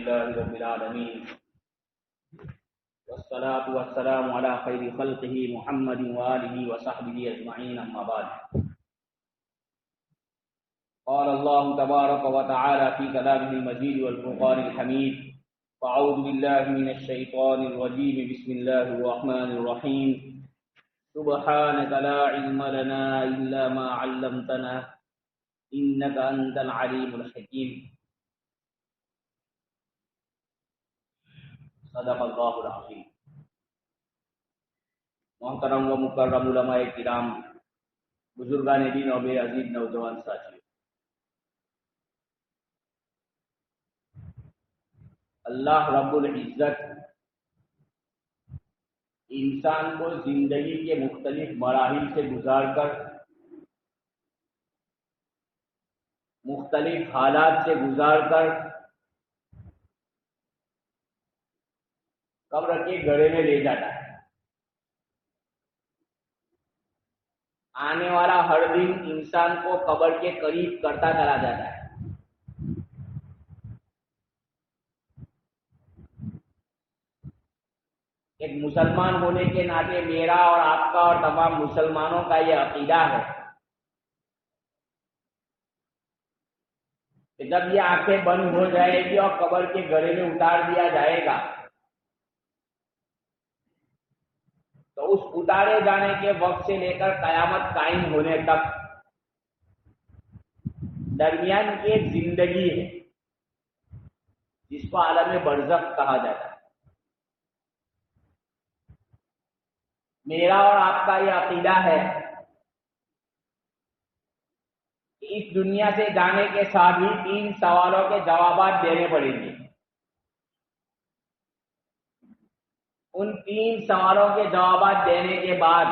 لله رب العالمين والصلاة والسلام على خير خلقه محمد وآله وصحبه أجمعين أما بعد قال الله تبارك وتعالى في كلامه المجيد والفرقان الحميد فأعوذ بالله من الشيطان الرجيم بسم الله الرحمن الرحيم سبحانك لا علم لنا إلا ما علمتنا إنك أنت العليم الحكيم صدق اللہ العظیم۔ محترم و مکرم علماء کرام، بزرگان دین اور بے عزیز نوجوان ساتھیوں، اللہ رب العزت انسان کو زندگی کے مختلف مراحل سے گزار کر، مختلف حالات سے گزار کر قبر کے گڑھے میں لے جاتا ہے۔ آنے والا ہر دن انسان کو قبر کے قریب کرتا چلا جاتا ہے۔ ایک مسلمان ہونے کے ناطے میرا اور آپ کا اور تمام مسلمانوں کا یہ عقیدہ ہے کہ جب یہ آنکھیں بند ہو جائے گی اور قبر کے گڑھے میں اتار دیا جائے گا تو اس اتارے جانے کے وقت سے لے کر قیامت قائم ہونے تک درمیان کی ایک زندگی ہے جس کو عالم برزخ کہا جاتا ہے۔ میرا اور آپ کا یہ عقیدہ ہے کہ اس دنیا سے جانے کے ساتھ ہی 3 سوالوں کے جوابات دینے پڑیں گے۔ ان 3 سوالوں کے جوابات دینے کے بعد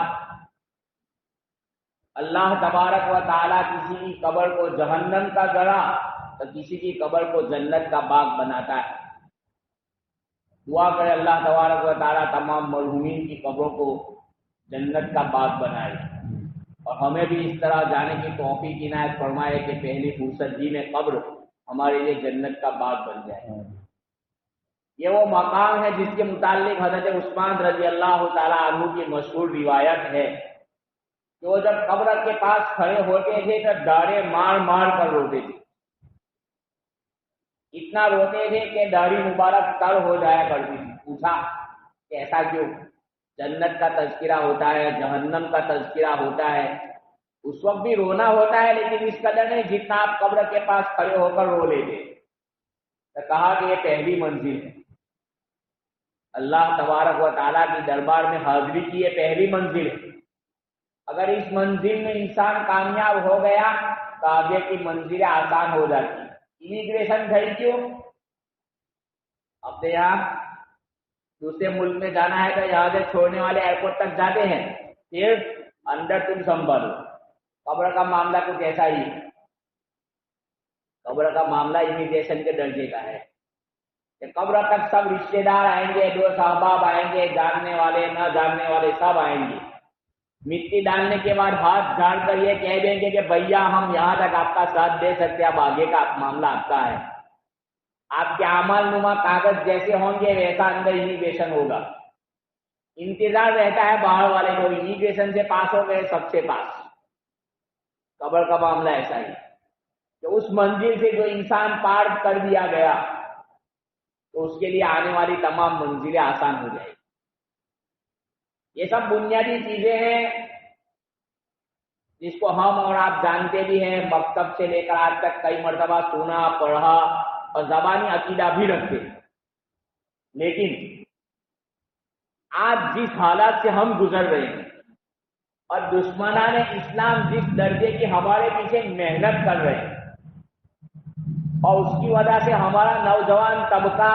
اللہ تبارک و تعالیٰ کسی کی قبر کو جہنم کا گڑھا تو کسی کی قبر کو جنت کا باغ بناتا ہے۔ دعا کرے اللہ تبارک و تعالیٰ تمام مرحومین کی قبروں کو جنت کا باغ بنائے اور ہمیں بھی اس طرح جانے کی توفیق عنایت فرمائے کہ پہلی فرصت جی میں قبر ہمارے لیے جنت کا باغ بن جائے۔ یہ وہ مقام ہے جس کے متعلق حضرت عثمان رضی اللہ تعالیٰ عنہ کی مشہور روایت ہے کہ وہ جب قبر کے پاس کھڑے ہوتے تھے تو ڈاڑے مار مار کر روتے تھے، اتنا روتے تھے کہ داڑھی مبارک تر ہو جایا کرتی تھی۔ پوچھا کہ ایسا کیوں؟ جنت کا تذکرہ ہوتا ہے، جہنم کا تذکرہ ہوتا ہے، اس وقت بھی رونا ہوتا ہے لیکن اس قدر نہیں جتنا آپ قبر کے پاس کھڑے ہو کر رو لیتے۔ تو کہا کہ یہ پہلی منزل ہے، اللہ تبارک و تعالیٰ کی دربار میں حاضری کی یہ پہلی منزل ہے۔ اگر اس منزل میں انسان کامیاب ہو گیا تو آگے کی منزلیں آسان ہو جاتی ہیں۔ امیگریشن گئی کیوں؟ اپنے یہاں دوسرے ملک میں جانا ہے تو یہاں سے چھوڑنے والے ایئرپورٹ تک جاتے ہیں، پھر اندر تم سنبھالو۔ قبر کا معاملہ کچھ ایسا ہی ہے۔ قبر کا معاملہ امیگریشن کے درجے کا ہے کہ قبر تک سب رشتے دار آئیں گے، 2 احباب آئیں گے، جاننے والے نہ جاننے والے سب آئیں گے۔ مٹی ڈالنے کے بعد ہاتھ جھاڑ کر یہ کہہ دیں گے کہ بھیا ہم یہاں تک آپ کا ساتھ دے سکتے ہیں، اب آگے کا معاملہ آپ کا ہے۔ آپ کے اعمال نما کاغذ جیسے ہوں گے ویسا اندر امیگریشن ہوگا۔ انتظار رہتا ہے باہر والے کو، امیگریشن سے پاس ہو گئے سب سے پاس۔ قبر کا معاملہ ایسا ہی کہ اس منزل سے جو انسان پار کر دیا گیا تو اس کے لیے آنے والی تمام منزلیں آسان ہو جائیں گی۔ یہ سب بنیادی چیزیں ہیں جس کو ہم اور آپ جانتے بھی ہیں، مکتب سے لے کر آج تک کئی مرتبہ سنا پڑھا اور زبانی عقیدہ بھی رکھتے ہیں۔ لیکن آج جس حالات سے ہم گزر رہے ہیں اور دشمنان اسلام جس درجے کی ہمارے پیچھے محنت کر رہے ہیں اور اس کی وجہ سے ہمارا نوجوان طبقہ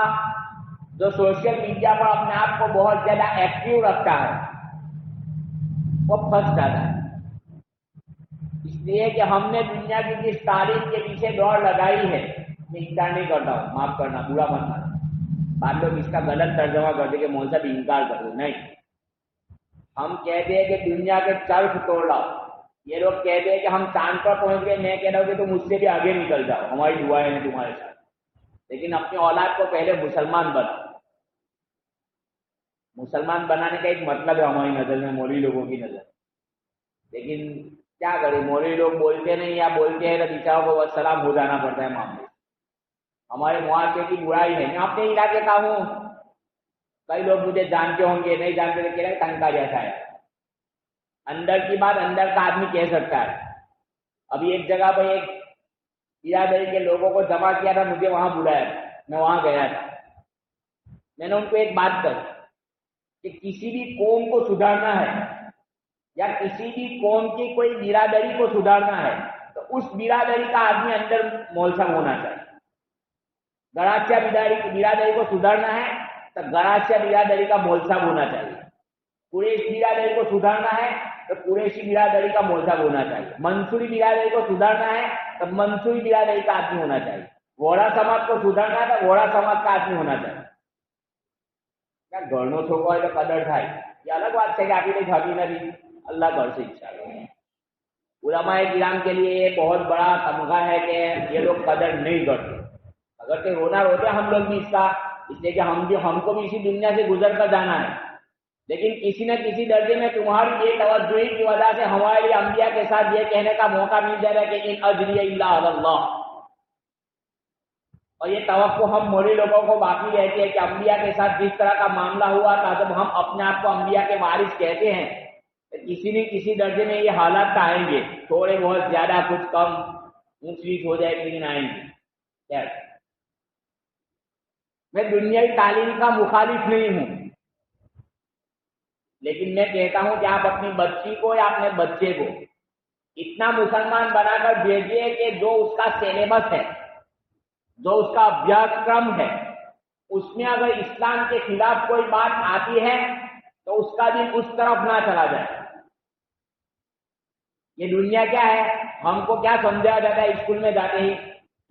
جو سوشل میڈیا پر اپنے آپ کو بہت زیادہ ایکٹیو رکھتا ہے وہ پھنس جاتا ہے۔ اس لیے کہ ہم نے دنیا کی جس تاریخ کے پیچھے دوڑ لگائی ہے، میں انکار نہیں کرتا ہوں، معاف کرنا، برا مت ماننا، بعض لوگ اس کا غلط ترجمہ کرتے کہ مولوی صاحب انکار کر دو، نہیں، ہم کہتے ہیں کہ دنیا کے چرخ توڑ لاؤ۔ یہ لوگ کہتے ہیں کہ ہم چاند پر پہنچ گئے، میں کہہ رہا ہوں کہ تم اس سے بھی آگے نکل جاؤ، ہماری دعائیں ہیں تمہارے ساتھ۔ لیکن اپنی اولاد کو پہلے مسلمان بنا. مسلمان بنانے کا ایک مطلب ہے ہماری نظر میں، مولوی لوگوں کی نظر. لیکن کیا کریں، مولوی لوگ بولتے نہیں یا بولتے ہیں تو بیچاروں کو سلام ہو جانا پڑتا ہے معاملے. ہمارے معاشرے کی برائی ہے. میں اپنے علاقے کا ہوں، کئی لوگ مجھے جانتے ہوں گے، نہیں جانتے تو کہہ رہے ٹنکا جیسا ہے. اندر کی بات اندر کا آدمی کہہ سکتا ہے. ابھی ایک جگہ پہ ایک برادری کے لوگوں کو جمع کیا تھا، مجھے وہاں بلایا تھا، میں وہاں گیا تھا. میں نے ان کو ایک بات کہی کہ کسی بھی قوم کو سدھارنا ہے یا کسی بھی قوم کی کوئی برادری کو سدھارنا ہے تو اس برادری کا آدمی اندر مولسم ہونا چاہیے. گراچیا برادری کو سدھارنا ہے تو گراچیا برادری کا مولسم ہونا چاہیے. قریش برادری کو سدھارنا ہے تو قریشی برادری کا مولسم ہونا چاہیے. منصوری برادری کو سدھارنا ہے تو منصوری برادری کا آدمی ہونا چاہیے. گھوڑا سماج کو سدھارنا ہے تو گھوڑا سماج کا آدمی ہونا چاہیے. کیا گھرنو چھوکو ہے تو قدر تھا، یہ الگ بات ہے کہ آپ نے بھابی نہ دی اللہ گھر سے اچھا ہے. علماء کرام کے لیے یہ بہت بڑا تمغہ ہے کہ یہ لوگ قدر نہیں کرتے. اگر کہ رونا روتے ہم لوگ بھی اس کا، اس لیے کہ ہم کو بھی اسی دنیا سے گزر کر جانا ہے. لیکن کسی نہ کسی درجے میں تمہاری یہ توجہی کی وجہ سے ہمارے لیے انبیاء کے ساتھ یہ کہنے کا موقع مل جائے گا کہ ان اجری الا علی اللہ. اور یہ توقع ہم موری لوگوں کو باقی رہتی ہے کہ انبیاء کے ساتھ جس طرح کا معاملہ ہوا تھا، جب ہم اپنے آپ کو انبیاء کے وارث کہتے ہیں، کسی نہ کسی درجے میں یہ حالات آئیں گے، تھوڑے بہت زیادہ کچھ کم اونچ نیچ ہو جائے لیکن آئیں گے. میں دنیاوی تعلیم کا مخالف نہیں ہوں، لیکن میں کہتا ہوں کہ آپ اپنی بچی کو یا اپنے بچے کو اتنا مسلمان بنا کر بھیجیے کہ جو اس کا سلیبس ہے، جو اس کا ابھیاسکرم ہے، اس میں اگر اسلام کے خلاف کوئی بات آتی ہے تو اس کا دل اس طرف نہ چلا جائے. یہ دنیا کیا ہے، ہم کو کیا سمجھایا جاتا ہے اسکول میں جاتے ہی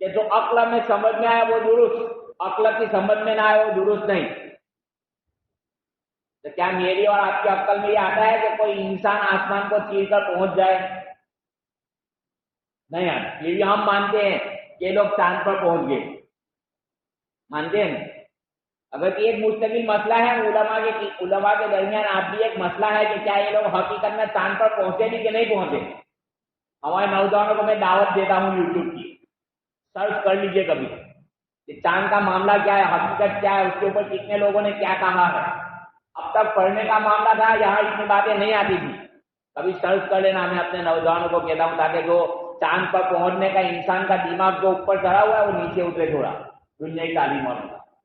کہ جو عقل میں سمجھ میں آئے وہ درست، عقل کی سمجھ میں نہ آئے وہ درست نہیں. تو کیا میری اور آپ کی عقل میں یہ آتا ہے کہ کوئی انسان آسمان کو چیر کر پہنچ جائے؟ نہیں آتا. یہ بھی ہم مانتے ہیں کہ یہ لوگ چاند پر پہنچ گئے، مانتے ہیں. اگر یہ ایک مستقل مسئلہ ہے علماء کے درمیان، آپ بھی ایک مسئلہ ہے کہ کیا یہ لوگ حقیقت میں چاند پر پہنچے بھی کہ نہیں پہنچے. ہمارے نوجوانوں کو میں دعوت دیتا ہوں یوٹیوب کی، سرچ کر لیجئے کبھی کہ چاند کا معاملہ کیا ہے، حقیقت کیا ہے، اس کے اوپر کتنے لوگوں نے کیا کہا ہے. اب تک پڑھنے کا معاملہ تھا، یہاں اتنی باتیں نہیں آتی تھی. کبھی سرچ کر لینا. میں اپنے نوجوانوں کو کہتا ہوں تاکہ جو چاند پر پہنچنے کا انسان کا دماغ جو اوپر چڑھا ہوا ہے وہ نیچے اترے تھوڑا دنیا کی تعلیم اور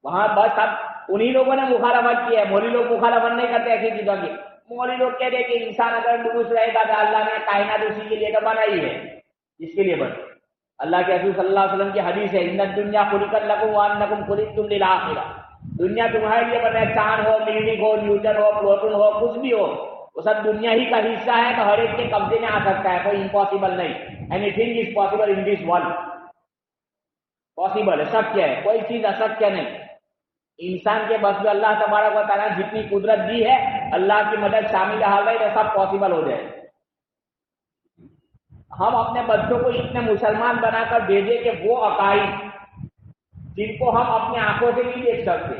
وہاں. بس اب انہی لوگوں نے مخالفت کی ہے. مولی لوگ مخالفت نہیں کرتے ایسی چیزوں کی. مولی لوگ کہتے ہیں کہ انسان اگر درست رہے گا تو اللہ نے کائنات اسی کے لیے تو بنائی ہے، جس کے لیے بس. اللہ کے رسول صلی اللہ علیہ وسلم کی حدیث ہے، ان الدنیا خلقت لکم وانکم خلقتم للآخرہ. دنیا تمہارے لیے بنا ہے. چاند ہو، مرینک ہو، نیوٹن ہو، پروٹون ہو، کچھ بھی ہو، وہ سب دنیا ہی کا حصہ ہے. تو ہر ایک کے قبضے میں آ سکتا ہے، کوئی امپاسبل نہیں. Any thing is possible in this world. Possible ہے، شکیہ ہے، کوئی چیز اشکیہ نہیں. انسان کے بس میں اللہ تبارک و تعالیٰ جتنی قدرت دی ہے، اللہ کی مدد شامل حال ہے تو سب پاسبل ہو جائے. ہم اپنے بچوں کو اتنے مسلمان بنا کر بھیجے کہ وہ عقائد جن کو ہم اپنی آنکھوں سے نہیں دیکھ سکتے،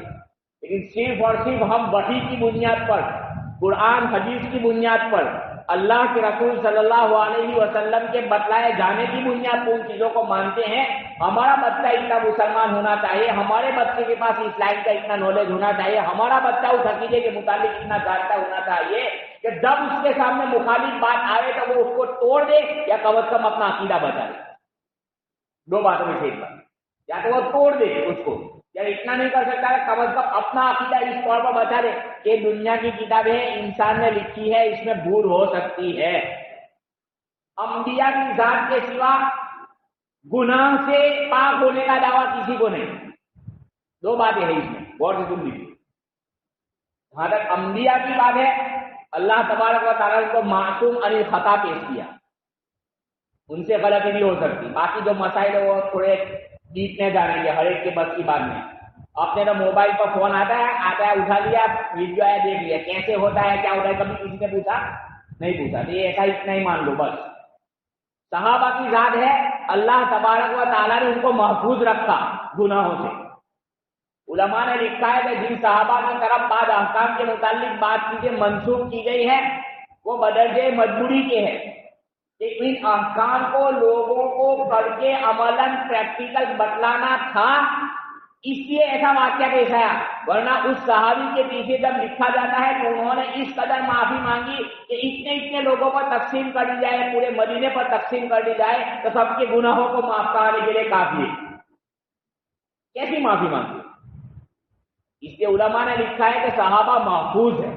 لیکن صرف اور صرف ہم وحی کی بنیاد پر، قرآن حدیث کی بنیاد پر، اللہ کے رسول صلی اللہ علیہ وسلم کے بتلائے جانے کی بنیاد پر ان چیزوں کو مانتے ہیں. ہمارا بچہ اتنا مسلمان ہونا چاہیے، ہمارے بچے کے پاس اسلام کا اتنا نالج ہونا چاہیے، ہمارا بچہ اس عقیدے کے متعلق اتنا جانتا ہونا چاہیے کہ جب اس کے سامنے مخالف بات آئے تو وہ اس کو توڑ دے یا کم از کم اپنا عقیدہ بچا لے. دو باتوں میں سے ایک بات، یا تو وہ توڑ دے اس کو، یا اتنا نہیں کر سکتا ہے کم از کم اپنا عقیدہ اس طور پر بچا دے کہ دنیا کی کتابیں انسان نے لکھی ہے، اس میں بھول ہو سکتی ہے. انبیاء کی ذات کے سوا گناہ سے پاک ہونے کا دعویٰ کسی کو نہیں. دو باتیں ہیں اس میں، غور سے سن لیجیے. جہاں تک انبیاء کی بات ہے، اللہ تبارک و تعالیٰ کو معصوم عن الخطا پیش کیا، ان سے غلطی نہیں ہو سکتی. باقی جو مسائل ہے وہ تھوڑے ڈیپ میں جانیں گے، ہر ایک کے بس کی بات نہیں. آپ نے تو موبائل پر فون آتا ہے اٹھا لیا، ویڈیو آیا دیکھ لیا، کیسے ہوتا ہے کیا ہوتا ہے کبھی کسی نے پوچھا نہیں پوچھا. تو یہ ایسا اتنا ہی مان لو بس. صحابہ کی ذات ہے، اللہ تبارک و تعالیٰ نے ان کو محفوظ رکھا گناہوں سے. علماء نے لکھا ہے کہ جن صحابہ کی طرف بعض احکام کے متعلق بات چیزیں منسوخ کی گئی ہیں وہ بدرجہ مجبوری کے ہیں کہ ان احکام کو لوگوں کو پڑھ کے عملاً پریکٹیکل بتلانا تھا، اس لیے ایسا واقعہ پیش آیا، ورنہ اس صحابی کے پیچھے جب لکھا جاتا ہے کہ انہوں نے اس قدر معافی مانگی کہ اتنے لوگوں پر تقسیم کر دی جائے، پورے مدینے پر تقسیم کر دی جائے تو سب کے گناہوں کو معاف کرانے کے لیے کافی ہے۔ کیسی معافی مانگی؟ اس لیے علماء نے لکھا ہے کہ صحابہ محفوظ ہے،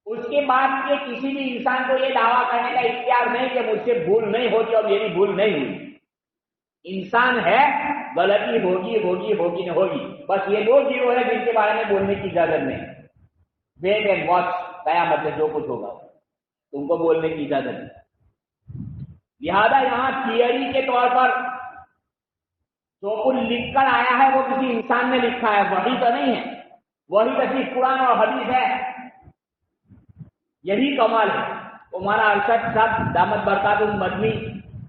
اس کے بعد کے کسی بھی انسان کو یہ دعویٰ کرنے کا اختیار نہیں کہ مجھ سے بھول نہیں ہوتی اور میری بھول نہیں ہوئی۔ انسان ہے، غلطی ہوگی نہ ہوگی، بس یہ دو گروہ ہے جن کے بارے میں بولنے کی اجازت نہیں۔ ویٹ اینڈ واچ، قیامت میں جو کچھ ہوگا تم کو بولنے کی اجازت نہیں۔ لہذا یہاں تھیوری کے طور پر جو کچھ لکھ کر آیا ہے وہ کسی انسان نے لکھا ہے، وحی تو نہیں ہے، وحی تو صرف قرآن اور حدیث ہے۔ یہی کمال ہے۔ مولانا ارشد صاحب دامت برکاتہ مدنی،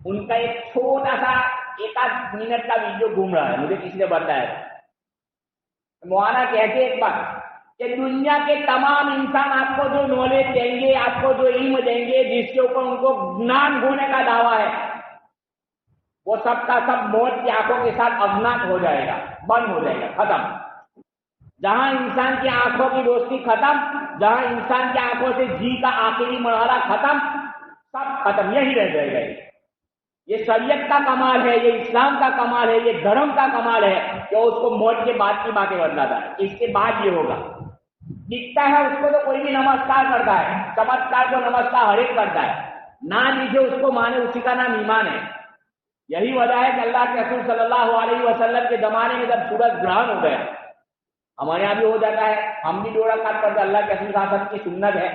ان کا ایک چھوٹا سا ایک آدھ منٹ کا ویڈیو گھوم رہا ہے، مجھے کسی نے بتایا۔ مولانا کہتے ایک بات کہ دنیا کے تمام انسان آپ کو جو نالج دیں گے، آپ کو جو علم دیں گے، جس کے اوپر ان کو گنان ہونے کا دعویٰ ہے، وہ سب کا سب موت کی آنکھوں کے ساتھ افناک ہو جائے گا، بند ہو جائے گا، ختم۔ جہاں انسان کی آنکھوں کی روشنی ختم، جہاں انسان کی آنکھوں سے جی کا آخری مرحلہ ختم، سب ختم، یہی رہ جائے گا۔ یہ شریعت کا کمال ہے، یہ اسلام کا کمال ہے، یہ دھرم کا کمال ہے کہ اس کو موت کے بعد کی باتیں بتلاتا ہے، اس کے بعد یہ ہوگا۔ دکھتا ہے اس کو تو کوئی بھی نمسکار کرتا ہے، چمتکار کو نمسکار ہر ایک کرتا ہے، نہ لیجیے اس کو مانے، اسی کا نام ایمان ہے۔ یہی وجہ ہے کہ اللہ کے رسول صلی اللہ علیہ وسلم کے زمانے میں جب سورج گرہن ہو گیا، ہمارے یہاں بھی ہو جاتا ہے، ہم بھی 2 رکعت پڑھتے، اللہ کے رسول صلی اللہ علیہ وسلم کی سنت ہے،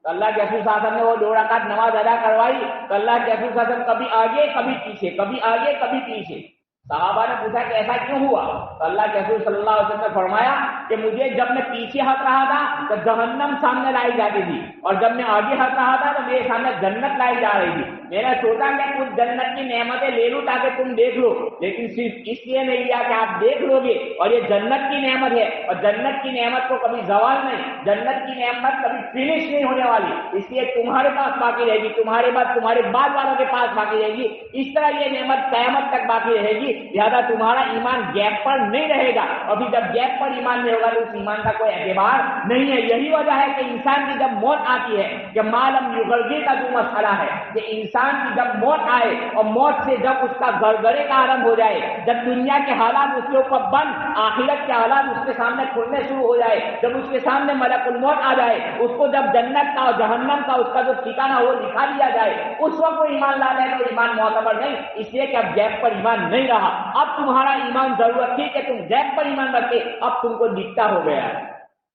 تو اللہ کے رسول صلی اللہ علیہ وسلم نے وہ 2 رکعت نماز ادا کروائی، تو اللہ کے رسول صلی اللہ علیہ وسلم کبھی آگے کبھی پیچھے، کبھی آگے کبھی پیچھے۔ صحابہ نے پوچھا کہ ایسا کیوں ہوا؟ تو اللہ کے رسول صلی اللہ علیہ وسلم نے فرمایا کہ مجھے جب میں پیچھے ہٹ رہا تھا تو جہنم سامنے لائی جاتی تھی، اور جب میں آگے ہٹ رہا تھا تو میرے سامنے جنت لائی جا رہی تھی۔ میں نے سوچا کہ کچھ جنت کی نعمتیں لے لوں تاکہ تم دیکھ لو، لیکن صرف اس لیے نہیں لیا کہ آپ دیکھ لو گے، اور یہ جنت کی نعمت ہے، اور جنت کی نعمت کو کبھی زوال نہیں، جنت کی نعمت کبھی فنش نہیں ہونے والی، اس لیے تمہارے پاس باقی رہے گی، تمہارے بعد والوں کے پاس باقی رہے گی، اس طرح یہ نعمت قیامت تک باقی رہے گی۔ لہذا تمہارا ایمان گیپ پر نہیں رہے گا، اور پھر جب گیپ پر ایمان نہیں ہوگا تو اس ایمان کا کوئی اعتبار نہیں ہے۔ یہی وجہ ہے کہ انسان کی جب موت آتی ہے، کہ معلوم یغرگی کا جو مسئلہ ہے کہ انسان کی جب موت آئے اور موت سے جب اس کا گرگرے کا آرمب ہو جائے، جب دنیا کے حالات اس کے اوپر بند، آخرت کے حالات اس کے سامنے کھلنے شروع ہو جائے، جب اس کے سامنے ملک الموت آ جائے، اس کو جب جنت کا اور جہنم کا اس کا جو ٹھکانہ وہ دکھا دیا جائے، اس وقت وہ ایمان لا لے تو ایمان معتبر نہیں، اس لیے کہ اب گیپ پر ایمان نہیں رہا۔ اب تمہارا ایمان ضرورت تھی کہ تم گیپ پر ایمان رکھتے، اب تم کو دکھتا ہو گیا،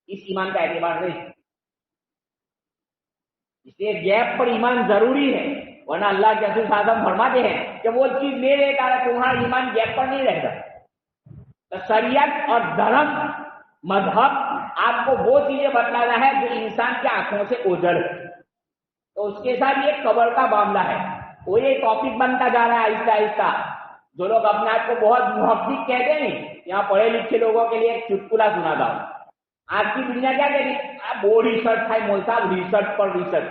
اس ایمان کا اعتبار نہیں۔ اس لیے گیپ پر ایمان ضروری ہے، ورنہ اللہ کے رسول صلی اللہ علیہ وسلم فرماتے ہیں کہ وہ چیز لے لیتا ہے تمہارا ایمان گیپ پر نہیں رہتا۔ تو شریعت اور دھرم مذہب آپ کو وہ چیزیں بتلانا ہے جو انسان کی آنکھوں سے اوجھل ہے، تو اس کے ساتھ یہ قبر کا معاملہ ہے، وہ یہ ٹاپک بنتا جا رہا ہے آہستہ آہستہ۔ جو لوگ اپنے آپ کو بہت محقق کہتے ہیں، یہاں پڑھے لکھے لوگوں کے لیے ایک چٹکلا سنا تھا۔ آج کی دنیا کیا کہتی ہے؟ وہ ریسرچ ہے مول صاحب، ریسرچ پر ریسرچ،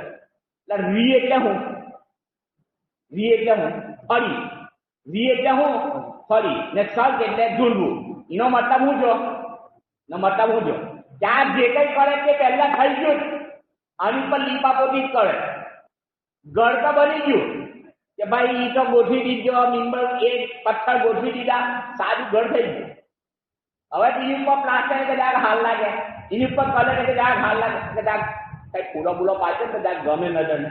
ریے کیا ہوں فری نے سر کے جڑبو انہوں مطلب ہوں جو نہ مطلب ہوں جو کیا جے کرے کہ پہلا کھائی گیو آنی پر لیپا پوتی کرے گڑ کا بنی گیو کہ بھائی ای تو گોઠવી દીધો મિમ્બર એક પથ્થર ગોઠવી દીધા સારું ઘર થઈ ગયું। હવે એની ઉપર પ્લાસ્ટર કે જરાક હાલ લાગે, એની ઉપર કલર કે જરાક હાલ લાગે, કે જરાક કઈ ફૂલો ફૂલો પાછળ તો જરાક ગમે નજર ને,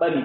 બની।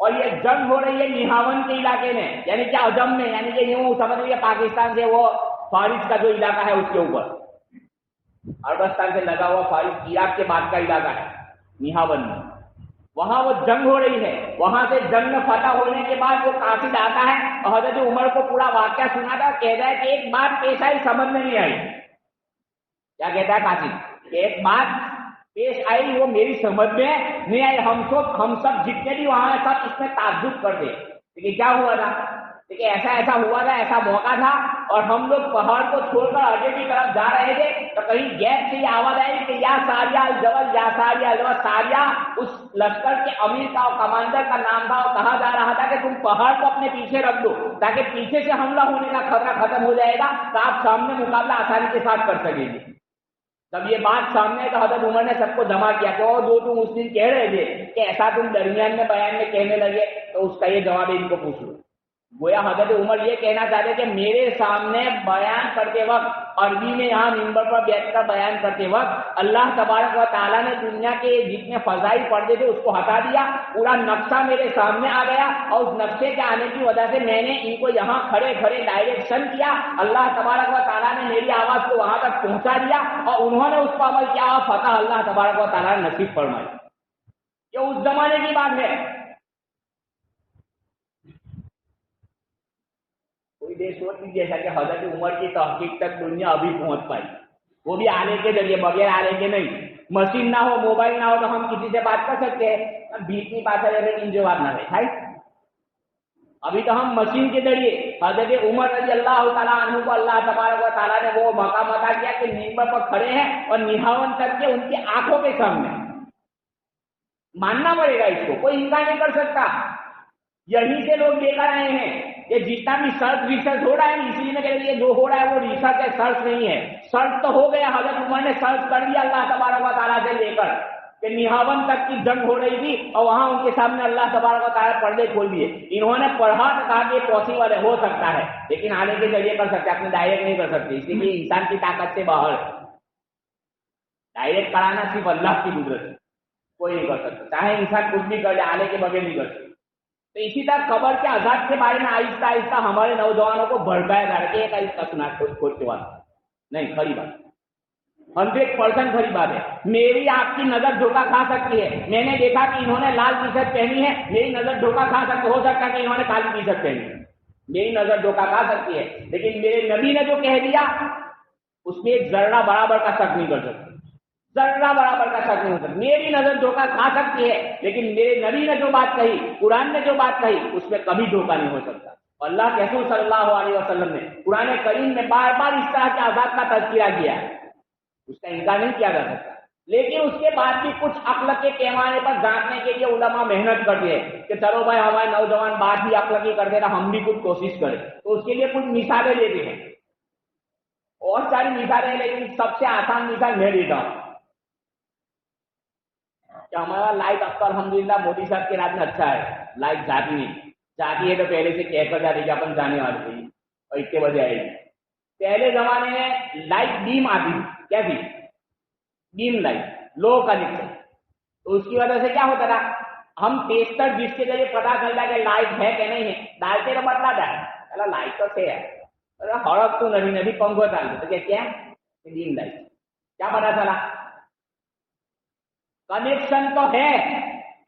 اور یہ جنگ ہو رہی ہے نہاون کے علاقے میں، یعنی کہ عجم میں، یعنی کہ یوں سمجھ لیجیے پاکستان سے وہ فارس کا جو علاقہ ہے اس کے اوپر، عربستان سے لگا ہوا فارس عراق کے بعد کا علاقہ ہے نہاون میں، وہاں وہ جنگ ہو رہی ہے. وہاں سے جنگ میں فتح ہونے کے بعد وہ قاصد آتا ہے اور حضرت عمر کو پورا واقعہ سناتا ہے، کہتا ہے کہ ایک بات پیش آئی سمجھ میں نہیں آئی. کیا کہتا ہے قاصد؟ کہ ایک بات پیش آئی وہ میری سمجھ میں نہیں آئی، ہم سب جتنے بھی وہاں سب اس میں تعجب کر دے. لیکن کیا ہوا تھا؟ لیکن ایسا ہوا تھا، ایسا موقع تھا، اور ہم لوگ پہاڑ کو چھوڑ کر آگے کی طرف جا رہے تھے تو کہیں گیپ سے یہ آواز آئی کہ یا ساریہ الجبل، یا ساریہ الجبل. ساریہ اس لشکر کے امیر کا اور کمانڈر کا نام تھا، اور کہا جا رہا تھا کہ تم پہاڑ کو اپنے پیچھے رکھ دو تاکہ پیچھے سے حملہ ہونے کا خطرہ ختم ہو جائے گا تو آپ سامنے مقابلہ آسانی کے ساتھ کر سکیں گے. جب یہ بات سامنے تو حضرت عمر نے سب کو جمع کیا کہ اور جو تم اس دن کہہ رہے تھے کہ ایسا تم درمیان میں بیان میں کہنے لگے تو اس کا یہ جواب ان کو پوچھ لو. گویا حضرت عمر یہ کہنا چاہتے کہ میرے سامنے بیان کرتے وقت عربی میں یہاں منبر پر بیٹھ کر بیان کرتے وقت اللہ تبارک و تعالیٰ نے دنیا کے جتنے فضائی پردے تھے اس کو ہٹا دیا، پورا نقشہ میرے سامنے آ گیا، اور اس نقشے کے آنے کی وجہ سے میں نے ان کو یہاں کھڑے کھڑے ڈائریکشن کیا. اللہ تبارک و تعالیٰ نے میری آواز کو وہاں تک پہنچا دیا اور انہوں نے اس پر عمل کیا اور فتح اللہ تبارک و تعالیٰ نے نصیب فرمائی. یہ اس زمانے کی بات ہے. کوئی دیش سوچ نہیں جیسا کہ حضرت عمر کی تحقیق تک دنیا ابھی پہنچ پائی، وہ بھی آنے کے ذریعے، بغیر آنے کے نہیں. مشین نہ ہو، موبائل نہ ہو تو ہم کسی سے بات کر سکتے ہیں، بیچ میں بات ہے ان جو بات نہ رہے. ابھی تو ہم مشین کے ذریعے حضرت عمر رضی اللہ تعالیٰ عنہ کو اللہ تبارک و تعالیٰ نے وہ مقام عطا کیا کہ منبر پر کھڑے ہیں اور نہاون کر کے ان کی آنکھوں کے سامنے. ماننا پڑے گا اس کو، کوئی انکار نہیں کر سکتا. یہیں سے لوگ لے کر آئے ہیں. یہ جتنا بھی ریسرچ ہو رہا ہے اسی لیے میں کہہ رہی ہے جو ہو رہا ہے وہ ریسرچ ہے، سرچ نہیں ہے. سرچ تو ہو گیا، حضرت عمر نے سرچ کر دیا اللہ تبارک و تعالیٰ سے لے کر کہ نہاون تک کی جنگ ہو رہی تھی اور وہاں ان کے سامنے اللہ تبارک و تعالیٰ پردے کھول دیے. انہوں نے پڑھا تو کہا کہ پاسبل ہے، ہو سکتا ہے، لیکن آنے کے ذریعے کر سکتے، اپنے ڈائریکٹ نہیں کر سکتے. اسی لیے انسان کی طاقت سے باہر ڈائریکٹ کرانا صرف اللہ کی قدرت ہے، کوئی نہیں کر سکتا، چاہے انسان کچھ بھی کر لے، آنے کے بغیر نہیں کر سکتا. تو اسی طرح قبر کے عذاب کے بارے میں آہستہ آہستہ ہمارے نوجوانوں کو بھڑکایا جا رہا ہے کہ ایک سنا کھول کے بات نہیں، کھڑی بات 100% کھڑی بات ہے. میری آپ کی نظر دھوکہ کھا سکتی ہے. میں نے دیکھا کہ انہوں نے لال ٹی شرٹ پہنی ہے، میری نظر دھوکہ کھا سکتی، ہو سکتا ہے کہ انہوں نے کالی ٹی شرٹ پہنی ہے، میری نظر دھوکہ کھا سکتی ہے. لیکن میرے نبی نے جو کہہ دیا اس میں ایک ذرہ برابر کا شک نہیں کر سکتی، ذرہ برابر کا شک نہیں ہو سکتا. میری نظر دھوکہ کھا سکتی ہے لیکن میرے نبی نے جو بات کہی، قرآن نے جو بات کہی، اس میں کبھی دھوکہ نہیں ہو سکتا. اللہ کے رسول صلی اللہ علیہ وسلم نے قرآن کریم میں بار بار اس طرح کے عذاب کا تذکرہ کیا ہے، اس کا انکار نہیں کیا جا سکتا. لیکن اس کے بعد بھی کچھ عقل کے پیمانے پر جانچنے کے لیے علماء محنت کرتے ہیں کہ چلو بھائی ہمارے نوجوان بات ہی عقل کی کرتے تھا، ہم بھی کچھ کوشش کریں. تو اس کے لیے کچھ مثالیں دیتے ہیں، اور ساری مثالیں، لیکن سب سے آسان مثال میں دیتا ہوں کہ ہمارا لائٹ اب تو الحمدللہ مودی صاحب کے راج میں اچھا ہے، لائٹ جاتی نہیں، جاتی ہے تو پہلے سے کہہ کر جاتی کہ اپن جانے والے تھے اور 1 بجے آئے گی. پہلے زمانے میں لائٹ بیم آتی تھی، کیا تھی؟ بیم لائٹ، لو کنیکشن. تو اس کی وجہ سے کیا ہوتا تھا، ہم ٹیسٹر جس کے ذریعے پتا چلتا ہے کہ لائٹ ہے کہ نہیں ہے، ڈالتے تو بتلا جائے لائٹ تو ہے، ہڑک تو نہیں پنکھو چالتے تو کیا بیم لائٹ. کیا پتا چلا؟ کنیکشن تو ہے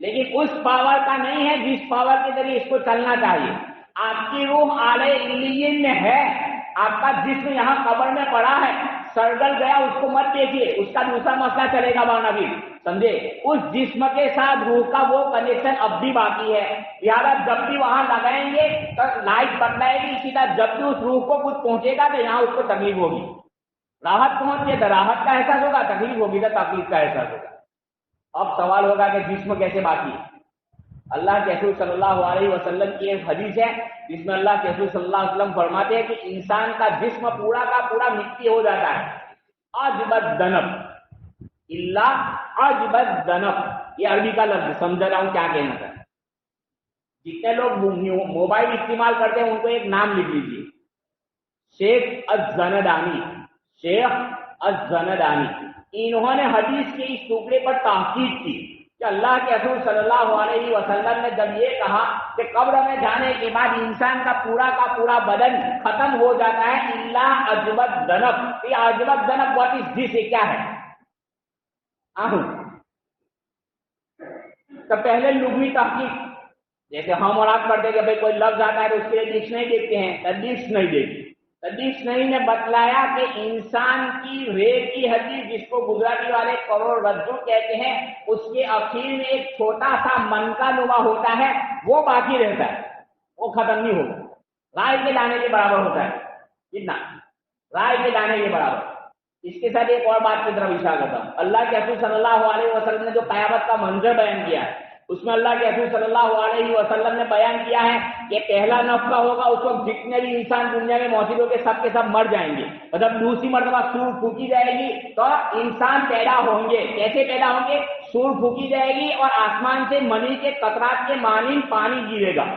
لیکن اس پاور کا نہیں ہے جس پاور کے ذریعے اس کو چلنا چاہیے. آپ کی روح اعلی علیین میں ہے، آپ کا جسم یہاں قبر میں پڑا ہے، سرگل گیا اس کو مت دیکھیے، اس کا دوسرا مسئلہ چلے گا ورنہ بھی سمجھے. اس جسم کے ساتھ روح کا وہ کنیکشن اب بھی باقی ہے، لہٰذا جب بھی وہاں لگائیں گے تو لائٹ بدلائے گی. اسی طرح جب بھی اس روح کو کچھ پہنچے گا تو یہاں اس کو تکلیف ہوگی، راحت پہنچ گئی تو راحت کا احساس ہوگا، تکلیف ہوگی تو تکلیف کا احساس ہوگا. اب سوال ہوگا کہ جسم کیسے باقی ہے؟ اللہ کے رسول صلی اللہ علیہ وسلم کی ایک حدیث ہے جس میں اللہ کے رسول صلی اللہ علیہ وسلم فرماتے ہیں کہ انسان کا جسم پورا کا پورا مٹی ہو جاتا ہے، عجبت دنب الا عجبت دنب. یہ عربی کا لفظ سمجھ رہا ہوں کیا کہنا تھا. جتنے لوگ موبائل استعمال کرتے ہیں ان کو ایک نام لکھ لیجیے، شیخ الزندانی. شیخ الزندانی انہوں نے حدیث کے اس ٹکڑے پر تحقیق کی کہ اللہ کے رسول صلی اللہ علیہ وسلم نے جب یہ کہا کہ قبر میں جانے کے بعد انسان کا پورا بدن ختم ہو جاتا ہے الا عجبت ذنب، یہ عجبت ذنب واٹ از دس، یہ کیا ہے؟ تو پہلے لغوی تحقیق، جیسے ہم اور آپ کرتے کہ بھائی کوئی لفظ آتا ہے تو اس کے لیے ڈکشنری دیکھتے ہیں، ڈکشنری نہیں دیکھتے، ڈکشنری نے بتلایا کہ انسان کی ریڑھ کی ہڈی جس کو گجراتی والے کروڑ رجو کہتے ہیں، اس کے اخیر میں ایک چھوٹا سا منکا نما ہوتا ہے، وہ باقی رہتا ہے، وہ ختم نہیں ہوگا، رائے کے دانے کے برابر ہوتا ہے، کتنا؟ رائے کے دانے کے برابر۔ اس کے ساتھ ایک اور بات کی طرف اشارہ کرتا ہوں، اللہ کے رسول صلی اللہ علیہ وسلم نے جو قیامت کا منظر بیان کیا ہے، اس میں اللہ کے رسول صلی اللہ علیہ وسلم نے بیان کیا ہے کہ پہلا نفخہ ہوگا، اس وقت جتنے بھی انسان دنیا میں موجود ہوں گے سب کے سب مر جائیں گے، مطلب دوسری مرتبہ سور پھونکی جائے گی تو انسان پیدا ہوں گے۔ کیسے پیدا ہوں گے؟ سور پھونکی جائے گی اور آسمان سے منی کے قطرات کے مانند پانی گرے گا،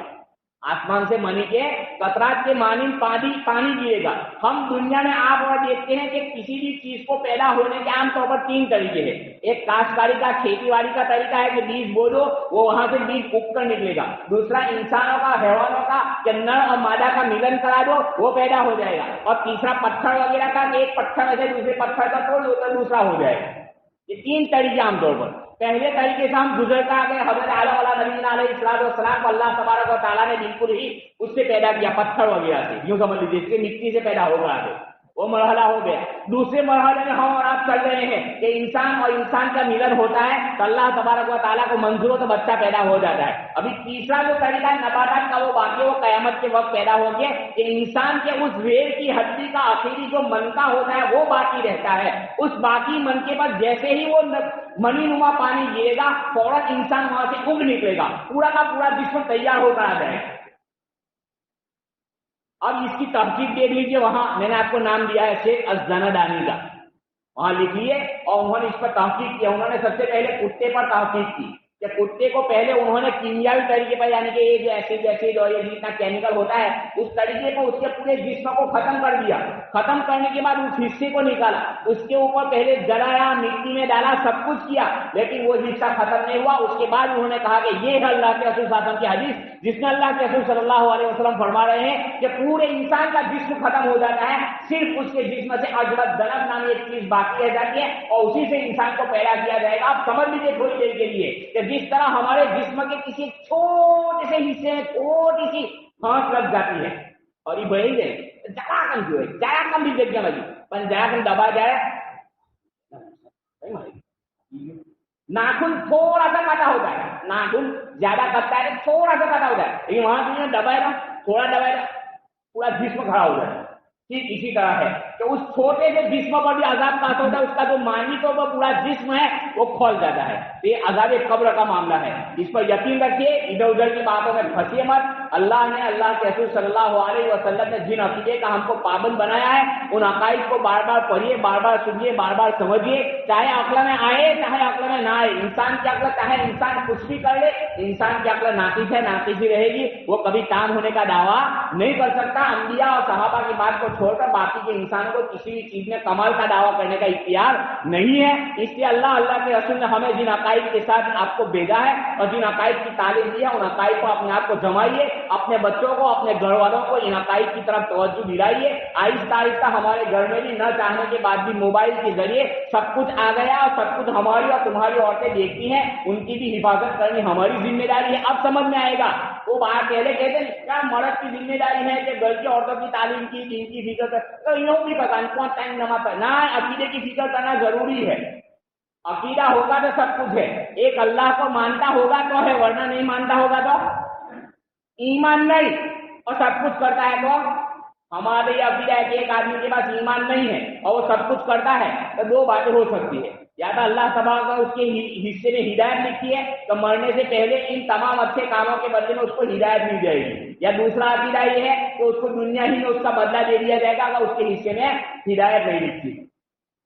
آسمان سے منی کے قطرات کے مانند پانی گرے گا۔ ہم دنیا میں آپ اور دیکھتے ہیں کہ کسی بھی چیز کو پیدا ہونے کے عام طور پر 3 طریقے ہیں، ایک کاشتکاری کا کھیتی باڑی کا طریقہ ہے کہ بیج بو دو، وہ وہاں سے بیج اگ کر نکلے گا، دوسرا انسانوں کا، حیوانوں کا کہ نر اور مادہ کا ملن کرا دو وہ پیدا ہو جائے گا، اور تیسرا پتھر وغیرہ کا کہ ایک پتھر سے دوسرے پتھر کا توڑ دو تو دوسرا ہو جائے گا۔ یہ 3 طریقے عام طور پر۔ پہلے طریقے سے ہم گزرتا کہ حضرت اعلیٰ والا نبی علیہ السلام کو اللہ تبارک و تعالیٰ نے بالکل ہی اس سے پیدا کیا، پتھر وغیرہ سے، یوں سمجھ لیجیے اس کے مٹی سے پیدا ہو گیا، وہ مرحلہ ہو گیا۔ دوسرے مرحلے میں ہم اور آپ چل رہے ہیں کہ انسان اور انسان کا ملن ہوتا ہے تو اللہ تبارک و تعالیٰ کو منظور ہو تو بچہ پیدا ہو جاتا ہے۔ ابھی تیسرا جو طریقہ ہے نباتات کا، وہ باقی وہ قیامت کے وقت پیدا ہو گیا کہ انسان کے اس ریڑھ کی ہڈی کا آخری جو منکا ہوتا ہے وہ باقی رہتا ہے، اس باقی منکے پر جیسے ہی وہ منی نما پانی گرے گا فوراً انسان وہاں سے اگ نکلے گا، پورا کا پورا جسم تیار ہو کر آ جائے گا۔ اب اس کی تحقیق دیکھ لیجیے، وہاں میں نے آپ کو نام دیا ہے شیخ الزندانی کا، وہاں لکھ لیے، اور انہوں نے اس پر تحقیق کیا۔ انہوں نے سب سے پہلے کتے پر تحقیق کی کہ کتے کو پہلے انہوں نے کیمیاوی طریقے پر، یعنی کہ یہ جو ایسڈ اور یہ جتنا کیمیکل ہوتا ہے اس طریقے کو اس کے پورے جسم کو ختم کر دیا، ختم کرنے کے بعد اس حصے کو نکالا، اس کے اوپر پہلے جلایا، مٹی میں ڈالا، سب کچھ کیا، لیکن وہ حصہ ختم نہیں ہوا۔ اس کے بعد انہوں نے کہا کہ یہ ہے اللہ کے رسول صلی اللہ علیہ وسلم کی حدیث، جس میں اللہ کے رسول صلی اللہ علیہ وسلم فرما رہے ہیں کہ پورے انسان کا جسم ختم ہو جاتا ہے، صرف اس کے جسم سے عجبت ذنب نامی ایک چیز باقی رہ جاتی ہے، اور اسی سے انسان کو پیدا کیا جائے گا۔ آپ سمجھ لیجیے تھوڑی دیر کے لیے کہ جس طرح ہمارے جسم کے کسی چھوٹے سے حصے میں چھوٹی سی پھانس لگ جاتی ہے اور یہ بڑھ جائے جرا کم جو ہے، جرا کم بھی جگہ لگی پر جرا کم دبا جائے، ناخن تھوڑا سا کاٹا ہوتا ہے، ناخن زیادہ کٹتا ہے تھوڑا سا کاٹا ہوتا ہے، لیکن وہاں تم نے دبائے گا، تھوڑا دبائے گا، پورا جسم کھڑا ہو جائے۔ ٹھیک اسی طرح ہے کہ اس چھوٹے سے جسم پر بھی عذاب پاس ہوتا ہے، اس کا جو معنی طور پر پورا جسم ہے وہ کھول جاتا ہے۔ یہ عذاب قبر کا معاملہ ہے، اس پر یقین رکھیے، ادھر ادھر کی باتوں میں پھنسیے مت۔ اللہ نے، اللہ کے رسول صلی اللہ علیہ وسلم نے جن عقیدے کا ہم کو پابند بنایا ہے، ان عقائد کو بار بار پڑھیے، بار بار سنیے، بار بار سمجھیے، چاہے عقل میں آئے چاہے عقل میں نہ آئے۔ انسان کی عقل چاہے انسان کچھ بھی کر لے، انسان کی عقل ناقص ہے، ناقص ہی رہے گی، وہ کبھی کام ہونے کا دعویٰ نہیں کر سکتا۔ انبیاء اور صحابہ کی بات کو چھوڑ کر باقی کے انسانوں کو کسی بھی چیز میں کمال کا دعویٰ کرنے کا اختیار نہیں ہے۔ اس لیے اللہ کے رسول نے ہمیں جن عقائد کے ساتھ آپ کو بھیجا ہے اور جن عقائد کی تعلیم دی ہے، ان عقائد کو اپنے آپ کو جمائیے، اپنے بچوں کو، اپنے گھر والوں کو ان عقائد کی طرف توجہ دلائیے۔ آہستہ آہستہ ہمارے گھر میں بھی نہ چاہنے کے بعد بھی موبائل کے ذریعے سب کچھ آ گیا اور سب کچھ ہماری اور تمہاری عورتیں دیکھتی ہیں، ان کی بھی حفاظت کرنی ہماری ذمہ داری ہے۔ اب سمجھ میں آئے گا، وہ باہر پہلے کہتے ہیں کیا مرد کی ذمہ داری ہے کہ گھر کی عورتوں کی تعلیم کی، دین کی فکر تو یوں بھی پتا نہیں کون ٹائم نماز نہ، عقیدے کی فکر کرنا ضروری ہے۔ عقیدہ ہوگا تو سب کچھ ہے، ایک اللہ کو مانتا ہوگا تو ہے، ورنہ نہیں مانتا ہوگا تو ایمان نہیں، اور سب کچھ کرتا ہے تو ہمارے یہ عقیدہ ہے کہ ایک آدمی کے پاس ایمان نہیں ہے اور وہ سب کچھ کرتا ہے تو 2 باتیں ہو سکتی ہے، یا تو اللہ تبارک و تعالیٰ اس کے حصے میں ہدایت لکھی ہے تو مرنے سے پہلے ان تمام اچھے کاموں کے بدلے میں اس کو ہدایت مل جائے گی، یا دوسرا عقیدہ یہ ہے کہ اس کو دنیا ہی میں اس کا بدلہ دے دیا جائے گا اگر اس کے حصے میں ہدایت نہیں لکھی۔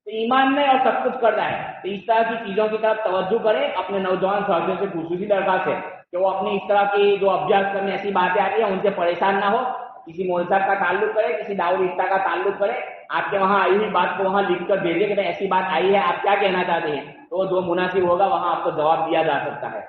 تو ایمان میں اور سب کچھ کرتا ہے، تو اس طرح کی چیزوں کی طرف توجہ کرے۔ اپنے نوجوان ساتھیوں سے خصوصی درخواست ہے کہ وہ اپنی اس طرح کی جو ابیاس کرنے ایسی باتیں آتی ہیں ان سے پریشان نہ ہو، کسی مول صاحب کا تعلق کرے, کسی داؤد رشتہ کا تعلق کرے, آپ کے وہاں آئی ہوئی بات کو وہاں لکھ کر دے دے کہ ایسی بات آئی ہے, آپ کیا کہنا چاہتے ہیں, تو جو مناسب ہوگا وہاں آپ کو جواب دیا جا سکتا ہے.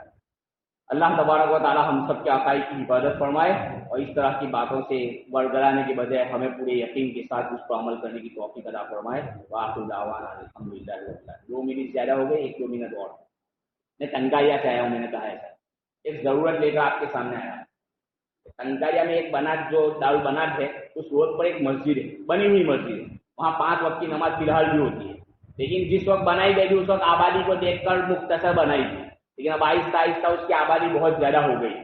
اللہ تبارک و تعالی ہم سب کے عقائد کی حفاظت فرمائے اور اس طرح کی باتوں سے بڑگڑانے کے بجائے ہمیں پورے یقین کے ساتھ اس پر عمل کرنے کی توفیق عطا فرمائے. وآخر دعوانا الحمدللہ رب العالمین. 2 منٹ زیادہ ہو گئے, 1-2 منٹ اور. میں تنکاریا سے آیا ہوں, میں نے کہا ایسا ایک ضرورت لے کر آپ کے سامنے آیا. تنکاریا میں ایک بنات جو دارالبنات ہے, اس روڈ پر ایک مسجد ہے, بنی ہوئی مسجد ہے, وہاں 5 وقت کی نماز فی الحال بھی ہوتی ہے. لیکن جس وقت بنائی گئی اس وقت آبادی کو دیکھ کر مختصر بنائی تھی, لیکن اب آہستہ آہستہ اس کی آبادی بہت زیادہ ہو گئی.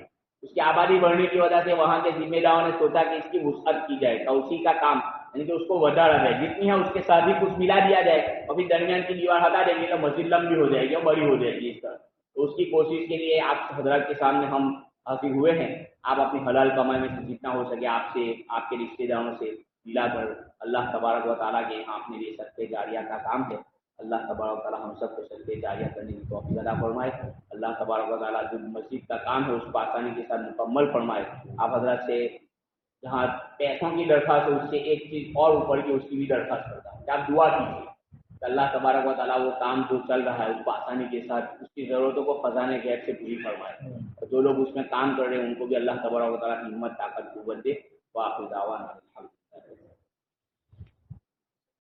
اس کی آبادی بڑھنے کی وجہ سے وہاں کے ذمہ داروں نے سوچا کہ اس کی وسعت کی جائے, توسیع کا کام, یعنی کہ اس کو بڑھایا جائے, جتنی ہے اس کے ساتھ بھی کچھ ملا دیا جائے, اور پھر درمیان کی دیوار ہٹا دیں گے تو مسجد لمبی ہو جائے گی اور بڑی ہو جائے گی. اس طرح تو اس کی کوشش کے لیے آپ حضرات کے سامنے ہم حاضر ہوئے ہیں. آپ اپنی حلال کمائی میں سے جتنا ہو سکے آپ سے, آپ کے رشتے داروں سے ملا کر اللہ تبارک و تعالیٰ کے یہاں اپنے لیے صدقہ جاریہ کا کام ہے. اللہ تبارک و تعالیٰ ہم سب کو صدقہ جاریہ کرنے کی توفیق عطا فرمائے. اللہ تبارک و تعالیٰ جو مسجد کا کام ہے اس کو آسانی کے ساتھ مکمل فرمائے. آپ حضرات سے جہاں پیسوں کی درخواست ہے اس سے ایک چیز اور اوپر کی, اس کی بھی درخواست کرتا ہوں کہ آپ دعا کیجیے کہ اللہ تبارک و تعالیٰ وہ کام جو چل رہا ہے اس کو آسانی کے ساتھ اس کی ضرورتوں کو خزانے غیب سے پوری فرمائے, اور جو لوگ اس میں کام کر رہے ہیں ان کو بھی اللہ تبارک و تعالیٰ کی ہمت طاقت قوت دے. وآخر دعوانا